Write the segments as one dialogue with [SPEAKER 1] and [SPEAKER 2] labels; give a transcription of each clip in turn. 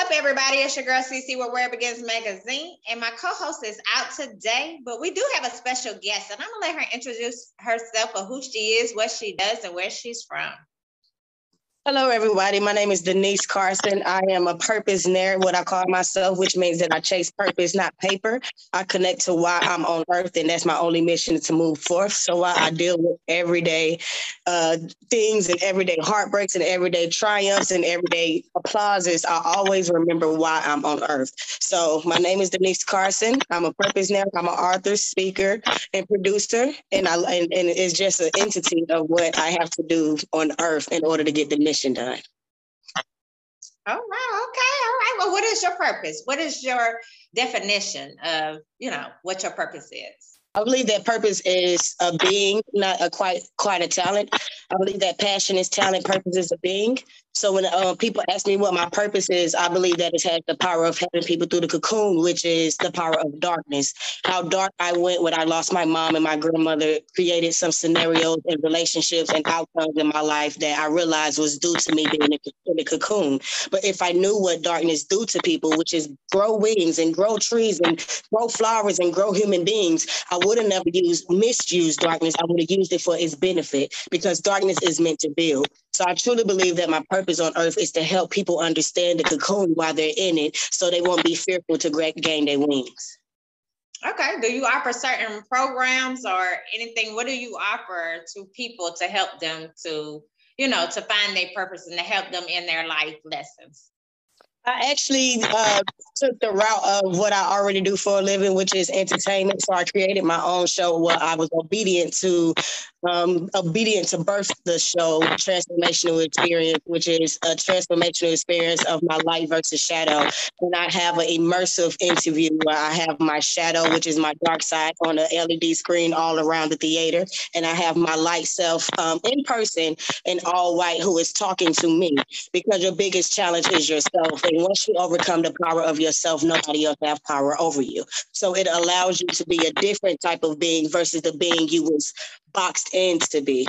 [SPEAKER 1] up, everybody? It's your girl CC with Where It Begins Magazine, and my co-host is out today, but we do have a special guest, and I'm gonna let her introduce herself of who she is, what she does, and where she's from.
[SPEAKER 2] Hello, everybody. My name is Denise Carson. I am a purpose nerd, what I call myself, which means that I chase purpose, not paper. I connect to why I'm on earth, and that's my only mission to move forth. So while I deal with everyday things and everyday heartbreaks and everyday triumphs and everyday applauses, I always remember why I'm on earth. So my name is Denise Carson. I'm a purpose nerd. I'm an author, speaker, and producer, and it's just an entity of what I have to do on earth in order to get the mission done.
[SPEAKER 1] Oh, wow. Okay. All right. Well, what is your purpose? What is your definition of, what your purpose is?
[SPEAKER 2] I believe that purpose is a being, not a quite a talent. I believe that passion is talent, purpose is a being. So when people ask me what my purpose is, I believe that it has the power of helping people through the cocoon, which is the power of darkness. How dark I went when I lost my mom and my grandmother created some scenarios and relationships and outcomes in my life that I realized was due to me being in the cocoon. But if I knew what darkness do to people, which is grow wings and grow trees and grow flowers and grow human beings, I would have never misused darkness. I would have used it for its benefit, because darkness is meant to build. So I truly believe that my purpose on earth is to help people understand the cocoon while they're in it, so they won't be fearful to gain their wings.
[SPEAKER 1] Okay. Do you offer certain programs or anything? What do you offer to people to help them to find their purpose and to help them in their life lessons?
[SPEAKER 2] I actually took the route of what I already do for a living, which is entertainment. So I created my own show where I was obedient to birth the show Transformational Experience, which is a transformational experience of my light versus shadow. And I have an immersive interview where I have my shadow, which is my dark side, on an LED screen all around the theater. And I have my light self in person in all white, who is talking to me, because your biggest challenge is yourself. And once you overcome the power of yourself, nobody else has power over you. So it allows you to be a different type of being versus the being you was boxed in to be.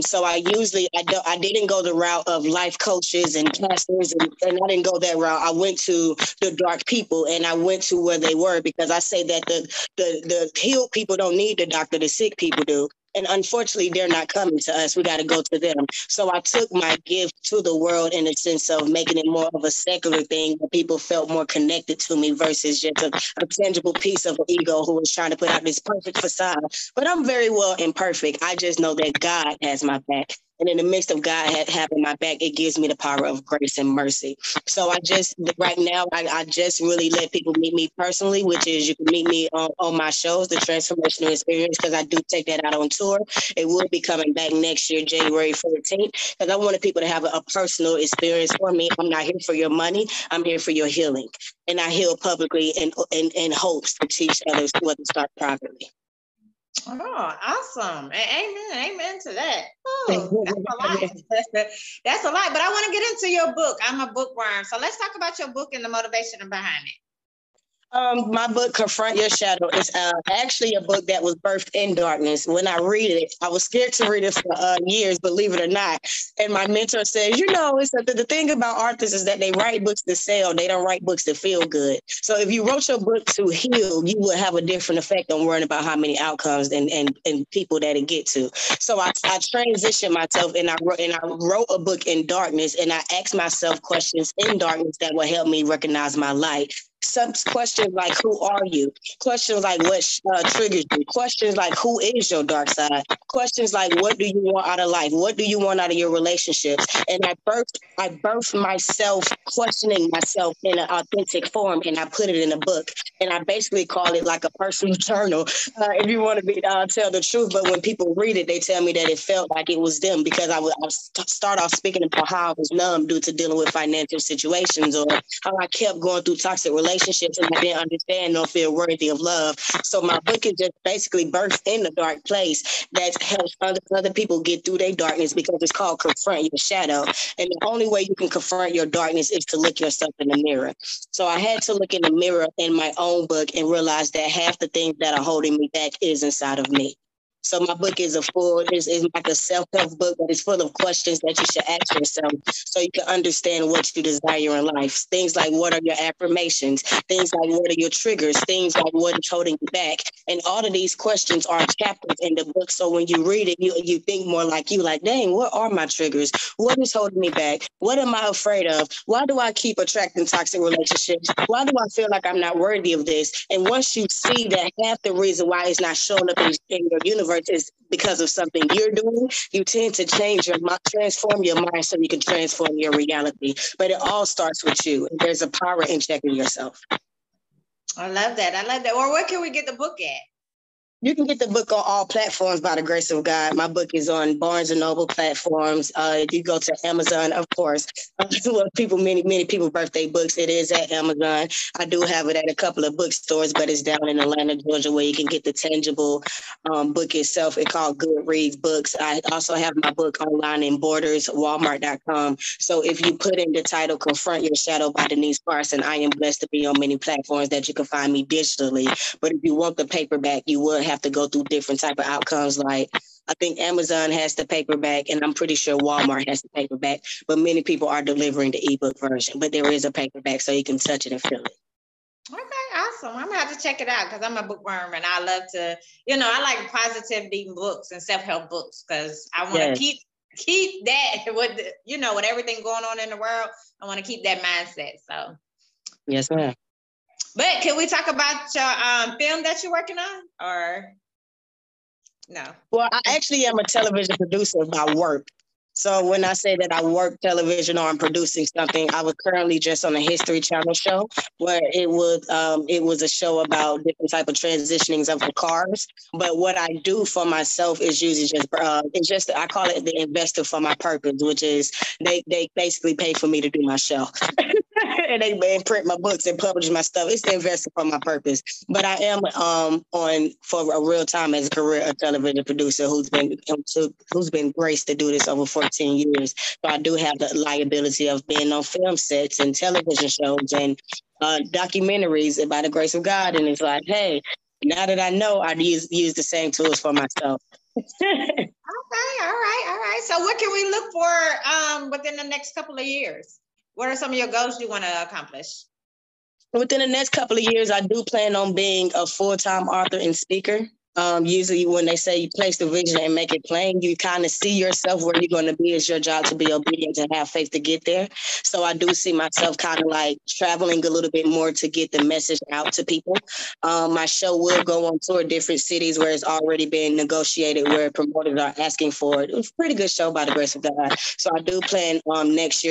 [SPEAKER 2] So I didn't go the route of life coaches and pastors, and I didn't go that route. I went to the dark people, and I went to where they were, because I say that the healed people don't need the doctor, the sick people do. And unfortunately, they're not coming to us. We got to go to them. So I took my gift to the world in the sense of making it more of a secular thing, where people felt more connected to me versus just a tangible piece of an ego who was trying to put out this perfect facade. But I'm very well imperfect. I just know that God has my back. And in the midst of God having my back, it gives me the power of grace and mercy. So I just really let people meet me personally, which is you can meet me on my shows, The Transformational Experience, because I do take that out on tour. It will be coming back next year, January 14th, because I wanted people to have a personal experience for me. I'm not here for your money. I'm here for your healing. And I heal publicly in hopes to teach others what to start privately.
[SPEAKER 1] Oh, awesome. Amen. Amen to that. Oh, that's a lot. That's a lot. But I want to get into your book. I'm a bookworm. So let's talk about your book and the motivation behind it.
[SPEAKER 2] My book, Confront Your Shadow, is actually a book that was birthed in darkness. When I read it, I was scared to read it for years, believe it or not. And my mentor says, it's the thing about authors is that they write books to sell. They don't write books to feel good. So if you wrote your book to heal, you would have a different effect on worrying about how many outcomes and people that it get to. So I transitioned myself, and I wrote a book in darkness, and I asked myself questions in darkness that will help me recognize my light. Some questions like, who are you? Questions like, what triggers you? Questions like, who is your dark side? Questions like, what do you want out of life? What do you want out of your relationships? And I birthed myself, questioning myself in an authentic form, and I put it in a book. And I basically call it like a personal journal, if you want to tell the truth. But when people read it, they tell me that it felt like it was them, because I start off speaking about how I was numb due to dealing with financial situations, or how I kept going through toxic relationships and I didn't understand nor feel worthy of love. So my book is just basically birthed in the dark place that helps other people get through their darkness, because it's called Confront Your Shadow. And the only way you can confront your darkness is to look yourself in the mirror. So I had to look in the mirror in my own book and realize that half the things that are holding me back is inside of me. So my book is is like a self-help book, but it's full of questions that you should ask yourself so you can understand what you desire in life. Things like, what are your affirmations? Things like, what are your triggers? Things like, what is holding you back? And all of these questions are chapters in the book. So when you read it, you think more like you, like, dang, what are my triggers? What is holding me back? What am I afraid of? Why do I keep attracting toxic relationships? Why do I feel like I'm not worthy of this? And once you see that half the reason why it's not showing up in your universe is because of something you're doing, you tend to transform your mind so you can transform your reality. But it all starts with you. There's a power in checking yourself.
[SPEAKER 1] I love that. I love that. Or where can we get the book at?
[SPEAKER 2] You can get the book on all platforms by the grace of God. My book is on Barnes and Noble platforms. You go to Amazon, of course. Well, many people birthday books. It is at Amazon. I do have it at a couple of bookstores, but it's down in Atlanta, Georgia, where you can get the tangible book itself. It's called Goodreads Books. I also have my book online in Borders, Walmart.com. So if you put in the title "Confront Your Shadow" by Denise Carson, I am blessed to be on many platforms that you can find me digitally. But if you want the paperback, you would have to go through different type of outcomes. Like, I think Amazon has the paperback, and I'm pretty sure Walmart has the paperback, but many people are delivering the ebook version. But there is a paperback, so you can touch it and feel it.
[SPEAKER 1] Okay, awesome. I'm gonna have to check it out because I'm a bookworm and I love to, I like positivity books and self-help books because I want to keep that with with everything going on in the world. I want to keep that mindset. So
[SPEAKER 2] yes, ma'am.
[SPEAKER 1] But can we talk about your film that you're working on, or no?
[SPEAKER 2] Well, I actually am a television producer by work. So when I say that I work television or I'm producing something, I was currently just on a History Channel show where it was a show about different type of transitionings of the cars. But what I do for myself is usually just I call it the investor for my purpose, which is they basically pay for me to do my show. And they print my books and publish my stuff. It's the investor for my purpose. But I am on for a real time as a career a television producer who's been graced to do this over 14 years. So I do have the liability of being on film sets and television shows and documentaries, and by the grace of God. And it's like, hey, now that I know, I use the same tools for myself.
[SPEAKER 1] Okay, all right. So what can we look for within the next couple of years? What are some of your goals you want to accomplish?
[SPEAKER 2] Within the next couple of years, I do plan on being a full-time author and speaker. Usually when they say you place the vision and make it plain, you kind of see yourself where you're going to be. It's your job to be obedient and have faith to get there. So I do see myself kind of like traveling a little bit more to get the message out to people. My show will go on tour different cities where it's already been negotiated, where promoters are asking for it. It was a pretty good show by the grace of God. So I do plan next 2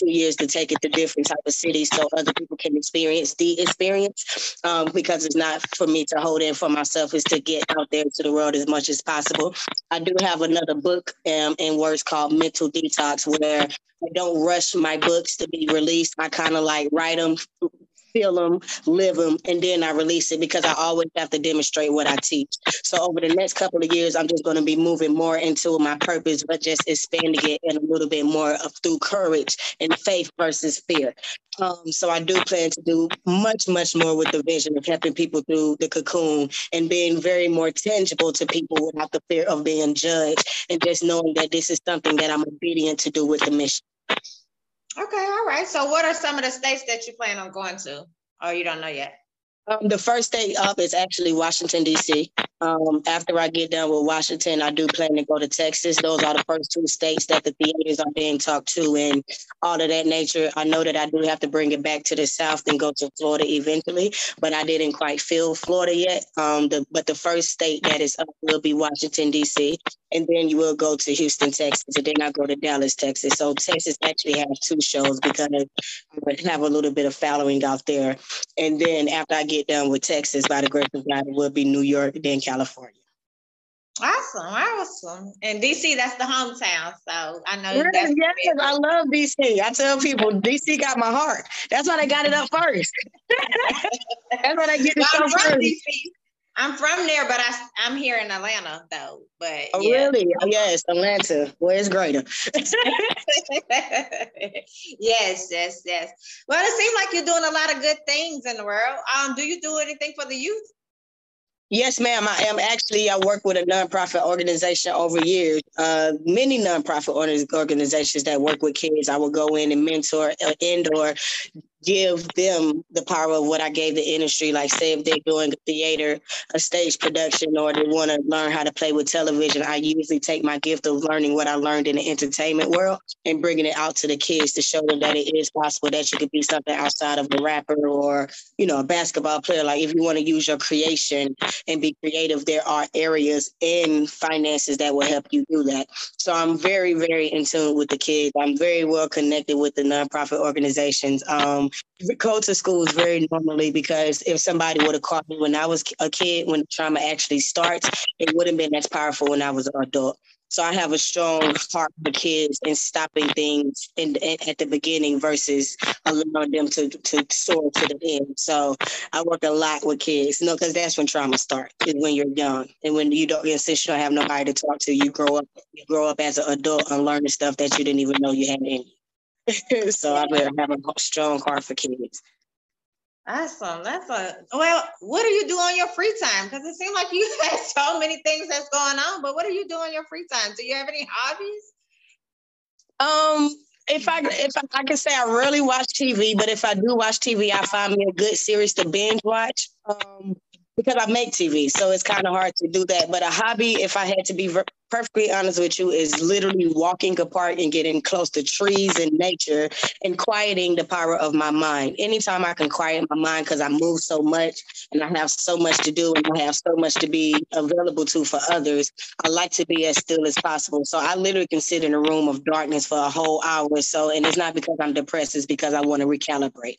[SPEAKER 2] years to take it to different type of cities so other people can experience the experience, because it's not for me to hold in for myself. Is to get out there to the world as much as possible. I do have another book in works called Mental Detox, where I don't rush my books to be released. I kind of like write them, feel them, live them, and then I release it because I always have to demonstrate what I teach. So over the next couple of years, I'm just going to be moving more into my purpose, but just expanding it in a little bit more through courage and faith versus fear. So I do plan to do much, much more with the vision of helping people through the cocoon and being very more tangible to people without the fear of being judged, and just knowing that this is something that I'm obedient to do with the mission.
[SPEAKER 1] Okay, all right. So what are some of the states that you plan on going to, or you don't know yet?
[SPEAKER 2] The first state up is actually Washington, D.C. After I get done with Washington, I do plan to go to Texas. Those are the first 2 states that the theaters are being talked to and all of that nature. I know that I do have to bring it back to the South and go to Florida eventually, but I didn't quite feel Florida yet. But the first state that is up will be Washington, D.C. And then you will go to Houston, Texas, and then I go to Dallas, Texas. So Texas actually has 2 shows because I would have a little bit of following out there. And then after I get done with Texas, by the grace of God, it will be New York, then California.
[SPEAKER 1] Awesome. And DC, that's the hometown. So I know
[SPEAKER 2] Yes, I love DC. I tell people DC got my heart. That's why they got it up first. That's why they get it so first. DC.
[SPEAKER 1] I'm from there, but I'm here in Atlanta though. But
[SPEAKER 2] really? Yes, Atlanta. Well, it's greater.
[SPEAKER 1] Yes. Well, it seems like you're doing a lot of good things in the world. Do you do anything for the youth?
[SPEAKER 2] Yes, ma'am. I am actually. I work with a nonprofit organization over years. Many nonprofit organizations that work with kids. I will go in and mentor and/or give them the power of what I gave the industry. Like, say if they're doing a theater, a stage production, or they want to learn how to play with television, I usually take my gift of learning what I learned in the entertainment world and bringing it out to the kids to show them that it is possible that you could be something outside of a rapper or, a basketball player. Like, if you want to use your creation and be creative, there are areas in finances that will help you do that. So I'm very, very in tune with the kids. I'm very well connected with the nonprofit organizations. Go to schools very normally, because if somebody would have caught me when I was a kid, when the trauma actually starts, it wouldn't have been as powerful when I was an adult. So I have a strong heart for kids and stopping things at the beginning versus allowing them to soar to the end. So I work a lot with kids, because that's when trauma starts, is when you're young. And when you don't, since you don't have nobody to talk to, you grow up as an adult and learning stuff that you didn't even know you had in you. So I have a strong heart for kids.
[SPEAKER 1] Awesome. Well, what do you do on your free time? Because it seems like you have so many things that's going on, but what do you do on your free time? Do you have any hobbies?
[SPEAKER 2] If I can say, I rarely watch TV, but if I do watch TV, I find me a good series to binge watch. Because I make TV, so it's kind of hard to do that. But a hobby, if I had to be perfectly honest with you, is literally walking apart and getting close to trees and nature and quieting the power of my mind. Anytime I can quiet my mind, because I move so much and I have so much to do and I have so much to be available to for others, I like to be as still as possible. So I literally can sit in a room of darkness for a whole hour or so. And it's not because I'm depressed, it's because I want to recalibrate.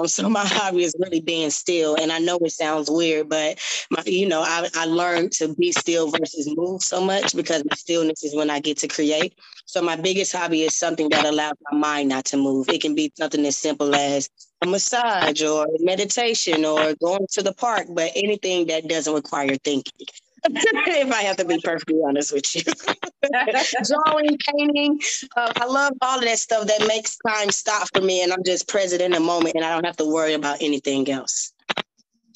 [SPEAKER 2] So my hobby is really being still. And I know it sounds weird, but I learned to be still versus move so much, because the stillness is when I get to create. So my biggest hobby is something that allows my mind not to move. It can be something as simple as a massage or meditation or going to the park, but anything that doesn't require thinking. If I have to be perfectly honest with you. Drawing, painting, I love all of that stuff that makes time stop for me, and I'm just present in the moment, and I don't have to worry about anything else.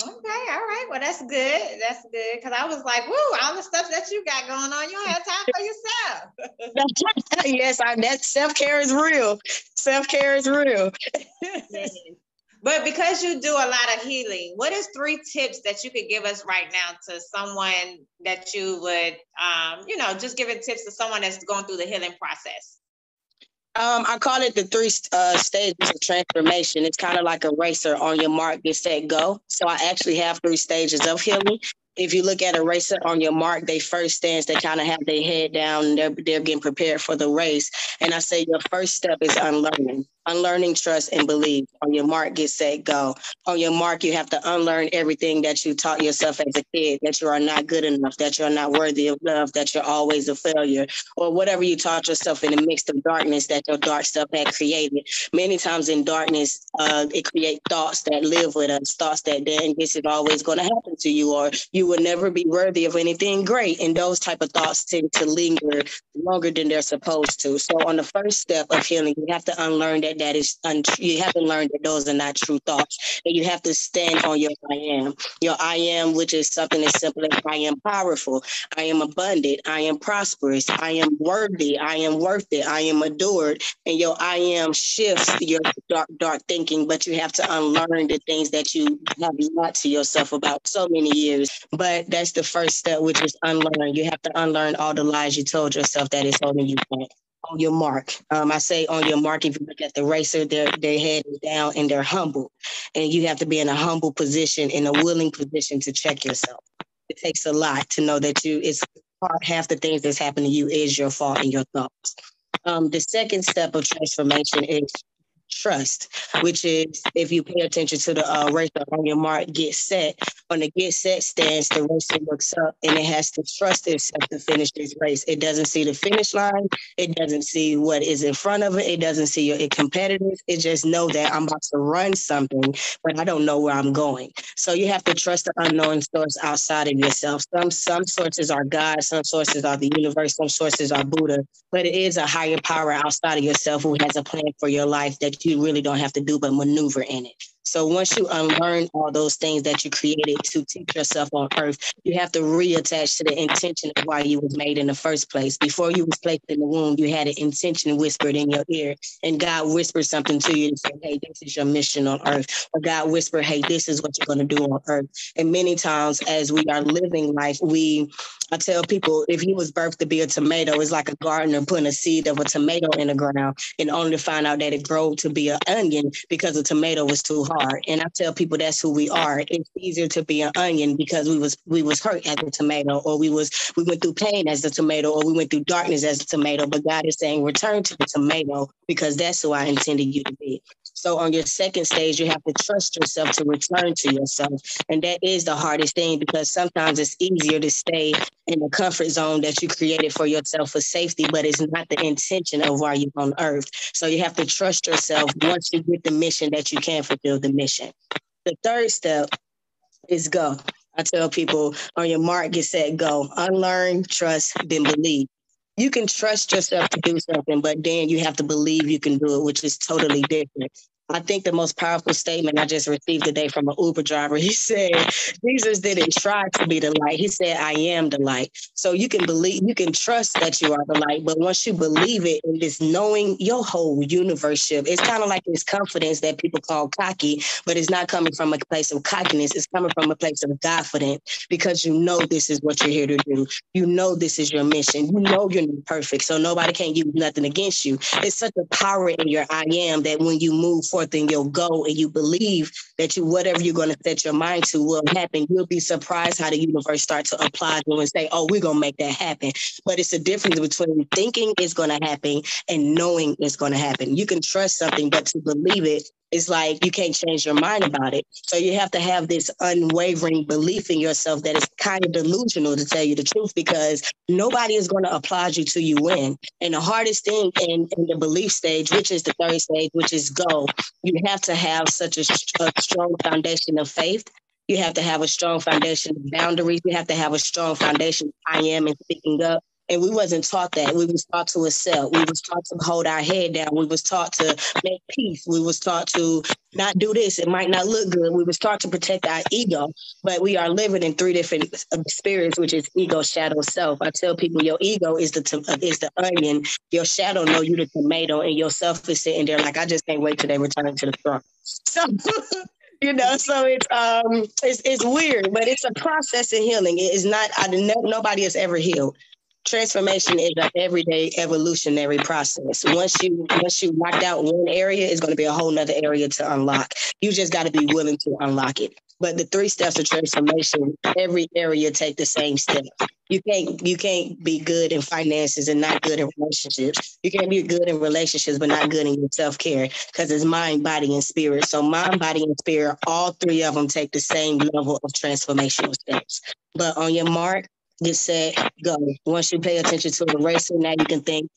[SPEAKER 1] Okay, all right. Well, that's good. That's good. Because I was like, woo, all the stuff that you got going on, you don't have time for yourself.
[SPEAKER 2] Yes, that self-care is real. Self-care is real.
[SPEAKER 1] Yes. But because you do a lot of healing, what is 3 tips that you could give us right now to someone that you would, just giving tips to someone that's going through the healing process?
[SPEAKER 2] I call it the 3 stages of transformation. It's kind of like a racer. On your mark, get set, go. So I actually have 3 stages of healing. If you look at a racer, on your mark, they first stance, they kind of have their head down and they're getting prepared for the race. And I say your first step is unlearning. Unlearning, trust, and believe. On your mark, get set, go. On your mark, you have to unlearn everything that you taught yourself as a kid, that you are not good enough, that you're not worthy of love, that you're always a failure, or whatever you taught yourself in the midst of darkness that your dark stuff had created. Many times in darkness, it creates thoughts that live with us, thoughts that then this is always going to happen to you, or you will never be worthy of anything great. And those type of thoughts tend to linger longer than they're supposed to. So on the first step of healing, you have to unlearn that you have to learn that those are not true thoughts. And you have to stand on your I am. Your I am, which is something as simple as I am powerful, I am abundant, I am prosperous, I am worthy, I am worth it, I am adored. And your I am shifts your dark thinking, but you have to unlearn the things that you have lied to yourself about so many years. But that's the first step, which is unlearn. You have to unlearn all the lies you told yourself that is holding you back. On your mark. I say on your mark, if you look at the racer, their head is down and they're humble. And you have to be in a humble position, in a willing position to check yourself. It takes a lot to know that it's half the things that's happening to you is your fault and your thoughts. The second step of transformation is trust, which is if you pay attention to the racer, on your mark, get set. On the get set stance, the racer looks up and it has to trust itself to finish this race. It doesn't see the finish line. It doesn't see what is in front of it. It doesn't see your competitors. It just know that I'm about to run something, but I don't know where I'm going. So you have to trust the unknown source outside of yourself. Some sources are God, some sources are the universe, some sources are Buddha, but it is a higher power outside of yourself who has a plan for your life that you really don't have to do but maneuver in it. So once you unlearn all those things that you created to teach yourself on earth, you have to reattach to the intention of why you was made in the first place. Before you was placed in the womb, you had an intention whispered in your ear, and God whispered something to you and said, hey, this is your mission on earth. Or God whispered, hey, this is what you're going to do on earth. And many times as we are living life, I tell people, if you was birthed to be a tomato, it's like a gardener putting a seed of a tomato in the ground and only to find out that it grew to be an onion because a tomato was too hard. And I tell people that's who we are. It's easier to be an onion because we was hurt as a tomato, or we went through pain as a tomato, or we went through darkness as a tomato. But God is saying, return to the tomato because that's who I intended you to be. So on your second stage, you have to trust yourself to return to yourself. And that is the hardest thing, because sometimes it's easier to stay in the comfort zone that you created for yourself for safety, but it's not the intention of why you're on earth. So you have to trust yourself once you get the mission that you can fulfill the mission. The third step is go. I tell people, on your mark, get set, go. Unlearn, trust, then believe. You can trust yourself to do something, but then you have to believe you can do it, which is totally different. I think the most powerful statement I just received today from an Uber driver, he said, Jesus didn't try to be the light. He said, I am the light. So you can believe, you can trust that you are the light, but once you believe it, and this knowing your whole universe shift, it's kind of like this confidence that people call cocky, but it's not coming from a place of cockiness. It's coming from a place of confidence, because you know this is what you're here to do. You know this is your mission. You know you're not perfect, so nobody can use nothing against you. It's such a power in your I am that when you move forth and you'll go and you believe that you whatever you're going to set your mind to will happen, you'll be surprised how the universe starts to apply to and say, oh, we're going to make that happen. But it's a difference between thinking it's going to happen and knowing it's going to happen. You can trust something, but to believe it, it's like you can't change your mind about it. So you have to have this unwavering belief in yourself that is kind of delusional, to tell you the truth, because nobody is going to applaud you till you win. And the hardest thing in the belief stage, which is the third stage, which is go, you have to have such a strong foundation of faith. You have to have a strong foundation of boundaries. You have to have a strong foundation of I am and speaking up. And we wasn't taught that. We was taught to accept. We was taught to hold our head down. We was taught to make peace. We was taught to not do this. It might not look good. We was taught to protect our ego. But we are living in three different spirits, which is ego, shadow, self. I tell people your ego is the onion. Your shadow know you the tomato, and your self is sitting there like, I just can't wait till they return to the front. So so it's weird, but it's a process of healing. It is not. Nobody has ever healed. Transformation is an everyday evolutionary process. Once you knocked out one area, it's going to be a whole nother area to unlock. You just got to be willing to unlock it. But the 3 steps of transformation, every area take the same step. You can't be good in finances and not good in relationships. You can't be good in relationships but not good in your self-care, because it's mind, body, and spirit. So mind, body, and spirit, all 3 of them take the same level of transformational steps. But on your mark, get set, go. Once you pay attention to the racer, now you can think,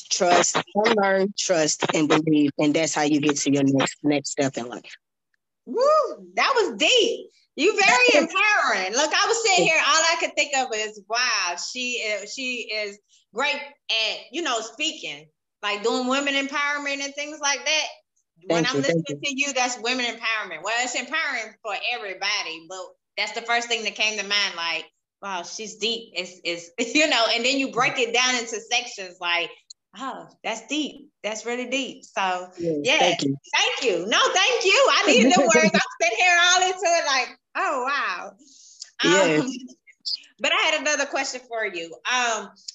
[SPEAKER 2] trust, unlearn, trust, and believe. And that's how you get to your next step in life.
[SPEAKER 1] Woo, that was deep. You very empowering. Look, I was sitting here, all I could think of is, wow, she is great at, speaking, like doing women empowerment and things like that. When I'm listening to you, that's women empowerment. Well, it's empowering for everybody, but that's the first thing that came to mind, like, wow, she's deep. It's and then you break it down into sections like, oh, that's deep. That's really deep. So thank you. No, thank you. I needed them words. I'm sitting here all into it like, oh wow. But I had another question for you.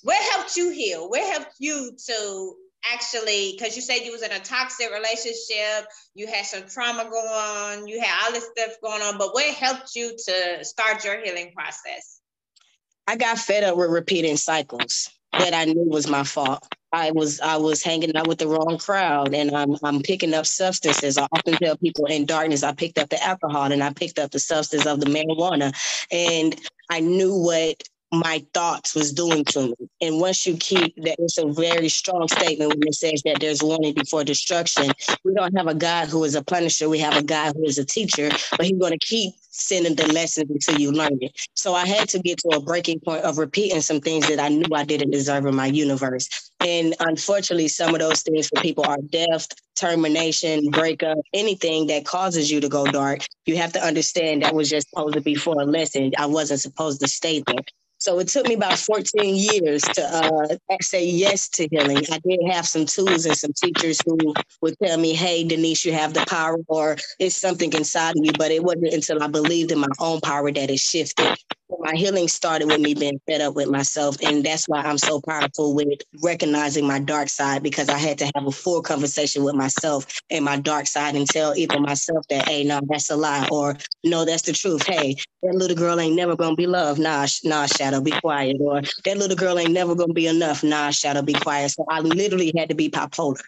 [SPEAKER 1] What helped you heal? What helped you to actually, because you said you was in a toxic relationship, you had some trauma going on, you had all this stuff going on, but what helped you to start your healing process?
[SPEAKER 2] I got fed up with repeating cycles that I knew was my fault. I was hanging out with the wrong crowd, and I'm picking up substances. I often tell people, in darkness, I picked up the alcohol and I picked up the substance of the marijuana. And I knew what my thoughts was doing to me. And once you keep that, it's a very strong statement when it says that there's warning before destruction. We don't have a God who is a punisher. We have a God who is a teacher, but he's going to keep sending the lessons until you learn it. So I had to get to a breaking point of repeating some things that I knew I didn't deserve in my universe. And unfortunately, some of those things for people are death, termination, breakup, anything that causes you to go dark. You have to understand that was just supposed to be for a lesson. I wasn't supposed to stay there. So it took me about 14 years to say yes to healing. I did have some tools and some teachers who would tell me, hey, Denise, you have the power, or it's something inside of you. But it wasn't until I believed in my own power that it shifted. My healing started with me being fed up with myself. And that's why I'm so powerful with recognizing my dark side, because I had to have a full conversation with myself and my dark side and tell either myself that, hey, no, that's a lie, or no, that's the truth. Hey, that little girl ain't never going to be loved. Nah, Shadow, be quiet. Or that little girl ain't never going to be enough. Nah, Shadow, be quiet. So I literally had to be bipolar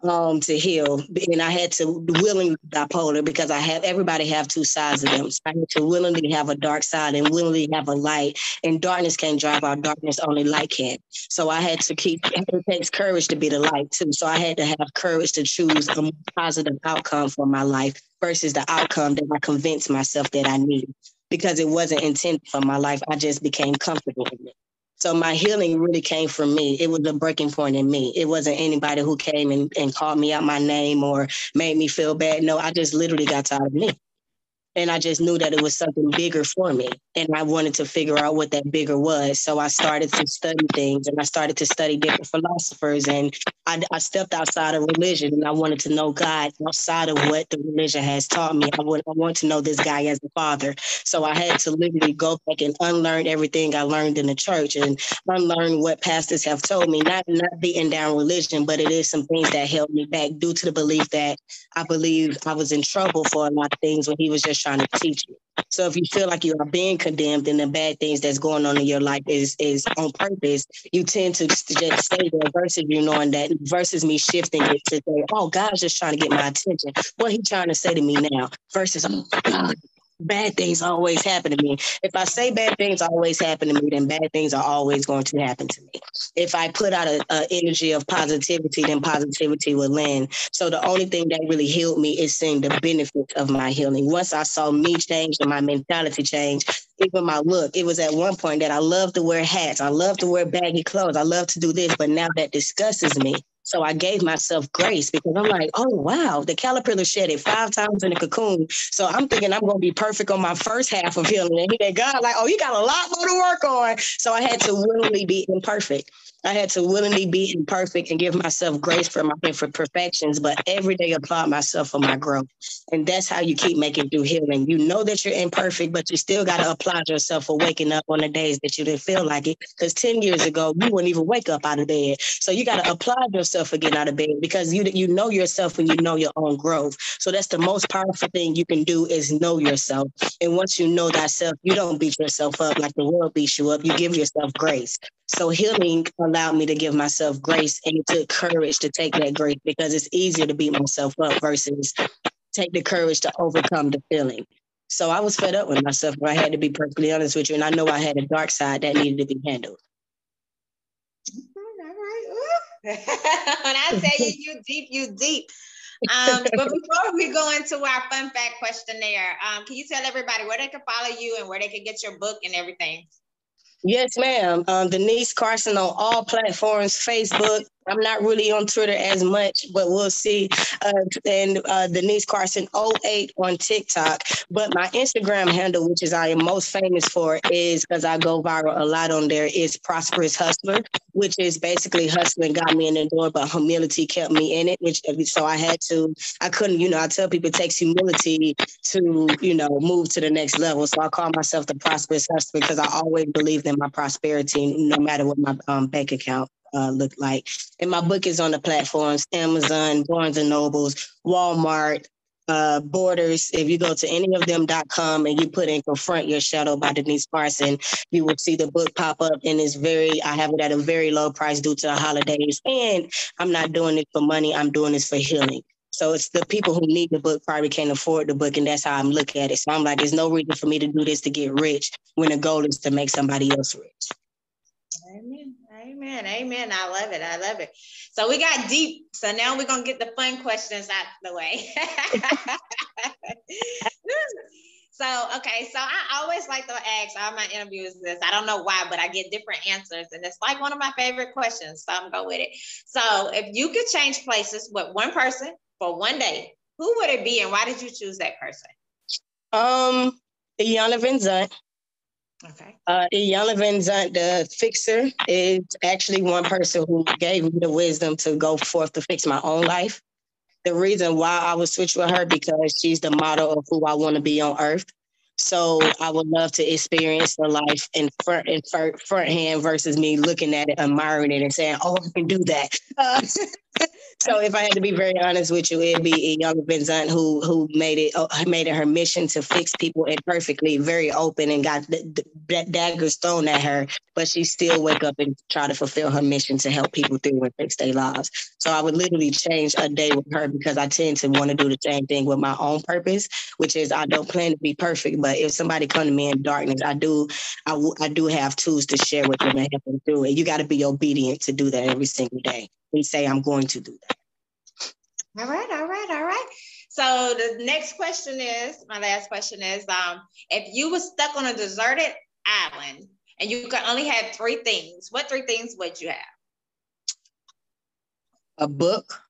[SPEAKER 2] to heal. And I had to willingly bipolar because everybody have two sides of them. So I had to willingly have a dark side and willingly have a light. And darkness can't drive out darkness, only light can. So I had to it takes courage to be the light too. So I had to have courage to choose a positive outcome for my life versus the outcome that I convinced myself that I needed, because it wasn't intended for my life. I just became comfortable in it. So my healing really came from me. It was a breaking point in me. It wasn't anybody who came and called me out my name or made me feel bad. No, I just literally got tired of me. And I just knew that it was something bigger for me. And I wanted to figure out what that bigger was. So I started to study things, and I started to study different philosophers. And I stepped outside of religion, and I wanted to know God outside of what the religion has taught me. I want to know this guy as a father. So I had to literally go back and unlearn everything I learned in the church and unlearn what pastors have told me, not beating down religion, but it is some things that held me back due to the belief that I believed I was in trouble for a lot of things when he was just trying to teach you. So if you feel like you are being condemned and the bad things that's going on in your life is on purpose, you tend to just stay there versus you knowing that, versus me shifting it to say, oh, God's just trying to get my attention. What he trying to say to me now versus, oh, God, bad things always happen to me. If I say bad things always happen to me, then bad things are always going to happen to me. If I put out an energy of positivity, then positivity will land. So the only thing that really healed me is seeing the benefits of my healing. Once I saw me change and my mentality change, even my look, it was at one point that I love to wear hats. I love to wear baggy clothes. I love to do this, but now that disgusts me. So I gave myself grace because I'm like, oh, wow, the caterpillar shedded 5 times in the cocoon. So I'm thinking I'm going to be perfect on my first half of healing. And he said, God, like, oh, you got a lot more to work on. So I had to willingly be imperfect. I had to willingly be imperfect and give myself grace for my imperfections, but every day applaud myself for my growth. And that's how you keep making through healing. You know that you're imperfect, but you still got to applaud yourself for waking up on the days that you didn't feel like it. Because 10 years ago, you wouldn't even wake up out of bed. So you got to applaud yourself for getting out of bed, because you know yourself and you know your own growth. So that's the most powerful thing you can do, is know yourself. And once you know thyself, you don't beat yourself up like the world beats you up. You give yourself grace. So healing allowed me to give myself grace, and it took courage to take that grace, because it's easier to beat myself up versus take the courage to overcome the feeling. So I was fed up with myself, but I had to be perfectly honest with you. And I know I had a dark side that needed to be handled.
[SPEAKER 1] All right. When I say you deep, you deep. But before we go into our fun fact questionnaire, can you tell everybody where they can follow you and where they can get your book and everything?
[SPEAKER 2] Yes, ma'am. Denise Carson on all platforms, Facebook. I'm not really on Twitter as much, but we'll see. And Denise Carson 08 on TikTok. But my Instagram handle, which is I am most famous for, is, because I go viral a lot on there, is Prosperous Hustler, which is basically hustling got me in the door, but humility kept me in it. So I couldn't, I tell people it takes humility to, move to the next level. So I call myself the Prosperous Hustler because I always believed in my prosperity, no matter what my bank account looked like. And my book is on the platforms: Amazon, Barnes and Nobles, Walmart, Borders. If you go to any of them.com and you put in Confront Your Shadow by Denise Carson, you will see the book pop up. And I have it at a very low price due to the holidays. And I'm not doing it for money. I'm doing this for healing. So it's the people who need the book probably can't afford the book, and that's how I'm looking at it. So I'm like, there's no reason for me to do this to get rich. when the goal is to make somebody else rich.
[SPEAKER 1] Amen. Amen. Amen. I love it. I love it. So we got deep. So now we're going to get the fun questions out of the way. So, okay. So I always like to ask all my interviews this. I don't know why, but I get different answers. And it's like one of my favorite questions. So I'm going to go with it. So if you could change places with one person for one day, who would it be and why did you choose that person?
[SPEAKER 2] Iyanla Vanzant.
[SPEAKER 1] Okay.
[SPEAKER 2] Iyanla Vanzant, the fixer, is actually one person who gave me the wisdom to go forth to fix my own life. The reason why I would switch with her because she's the model of who I want to be on earth. So I would love to experience the life in front hand versus me looking at it, admiring it, and saying, "Oh, I can do that." So if I had to be very honest with you, it'd be Iyanla Vanzant who made it her mission to fix people imperfectly, very open, and got daggers thrown at her, but she still wake up and try to fulfill her mission to help people through and fix their lives. So I would literally change a day with her because I tend to want to do the same thing with my own purpose, which is I don't plan to be perfect, but if somebody come to me in darkness, I do have tools to share with them and help them through it. You got to be obedient to do that every single day. We say I'm going to do that.
[SPEAKER 1] All right. So the next question is, my last question is, if you were stuck on a deserted island and you could only have three things, what three things would you have?
[SPEAKER 2] A book.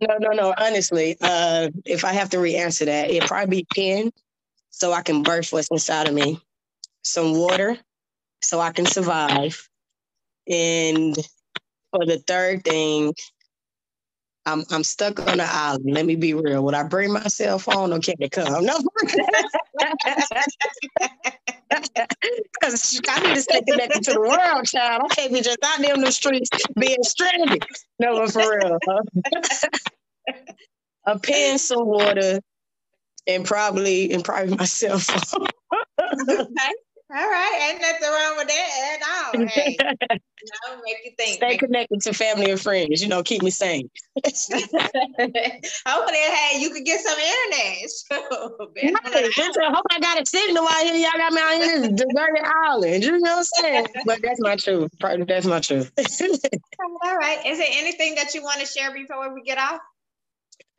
[SPEAKER 2] No. Honestly, if I have to re-answer that, it'd probably be pen so I can birth what's inside of me. Some water so I can survive. And for the third thing, I'm stuck on the island. Let me be real. Would I bring my cell phone or can it come? No. Because I need to stay connected to the world, child. I can't be just out there in the streets being stranded. No, but for real. A pen, some water, and probably my cell phone.
[SPEAKER 1] Okay. All right. Ain't nothing wrong with that at all. Hey, make you think.
[SPEAKER 2] Stay connected to family and friends. Keep me sane.
[SPEAKER 1] Hopefully, hey, you could get some internet.
[SPEAKER 2] I hope I got a signal out here. Y'all got me out here in this deserted island. You know what I'm saying? But that's my truth. That's my truth.
[SPEAKER 1] All right. Is there anything that you want to share before we get off?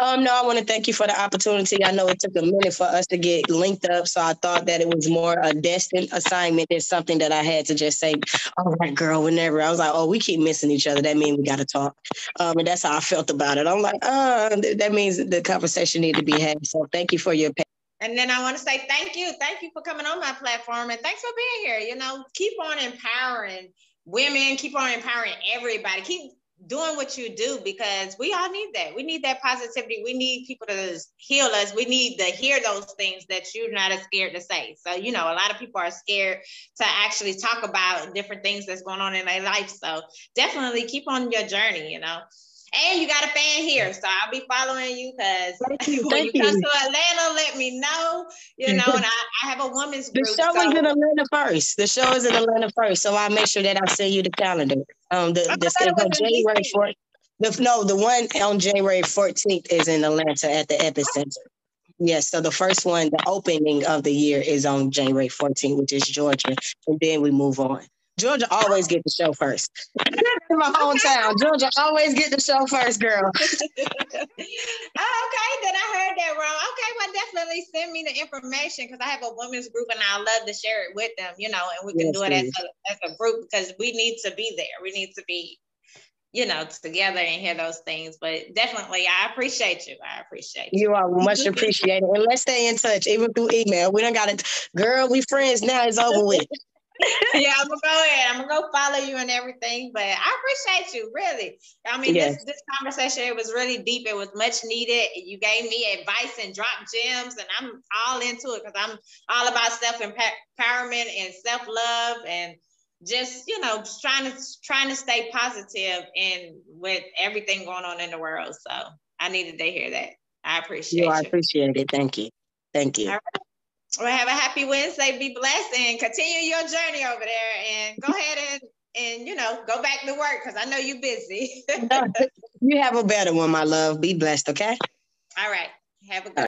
[SPEAKER 2] No, I want to thank you for the opportunity. I know it took a minute for us to get linked up, so I thought that it was more a destined assignment than something that I had to just say, all right, girl, whenever. I was like, oh, we keep missing each other. That means we got to talk. And that's how I felt about it. I'm like, that means the conversation need to be had. So thank you for your patience.
[SPEAKER 1] And then I want to say thank you. Thank you for coming on my platform. And thanks for being here. Keep on empowering women. Keep on empowering everybody. Keep doing what you do because we all need that. We need that positivity. We need people to heal us. We need to hear those things that you're not as scared to say. So, a lot of people are scared to actually talk about different things that's going on in their life. So definitely keep on your journey, And you got a fan here, so I'll be following you because when you come to Atlanta, let me know. And I have a women's group.
[SPEAKER 2] The show is in Atlanta first. The show is in Atlanta first, so I'll make sure that I send you the calendar. January 4th. The one on January 14th is in Atlanta at the Epicenter. Yes, so the first one, the opening of the year is on January 14th, which is Georgia, and then we move on. Georgia always get the show first. In my hometown, Georgia always get the show first, girl.
[SPEAKER 1] Okay, then I heard that wrong. Okay, well, definitely send me the information because I have a women's group and I love to share it with them, and we can do it as a group because we need to be there. We need to be, together and hear those things. But definitely, I appreciate you.
[SPEAKER 2] You are much appreciated. And let's stay in touch, even through email. We don't got it. Girl, we friends now. It's over with.
[SPEAKER 1] Yeah, I'm gonna go ahead. I'm gonna go follow you and everything. But I appreciate you, really. I mean, this conversation, it was really deep. It was much needed. You gave me advice and dropped gems, and I'm all into it because I'm all about self-empowerment and self-love and just trying to stay positive and with everything going on in the world. So I needed to hear that. I appreciate you.
[SPEAKER 2] I appreciate it. Thank you.
[SPEAKER 1] All right. Well, have a happy Wednesday. Be blessed and continue your journey over there. And go ahead and go back to work because I know you're busy.
[SPEAKER 2] You have a better one, my love. Be blessed, okay?
[SPEAKER 1] All right. Have a good one.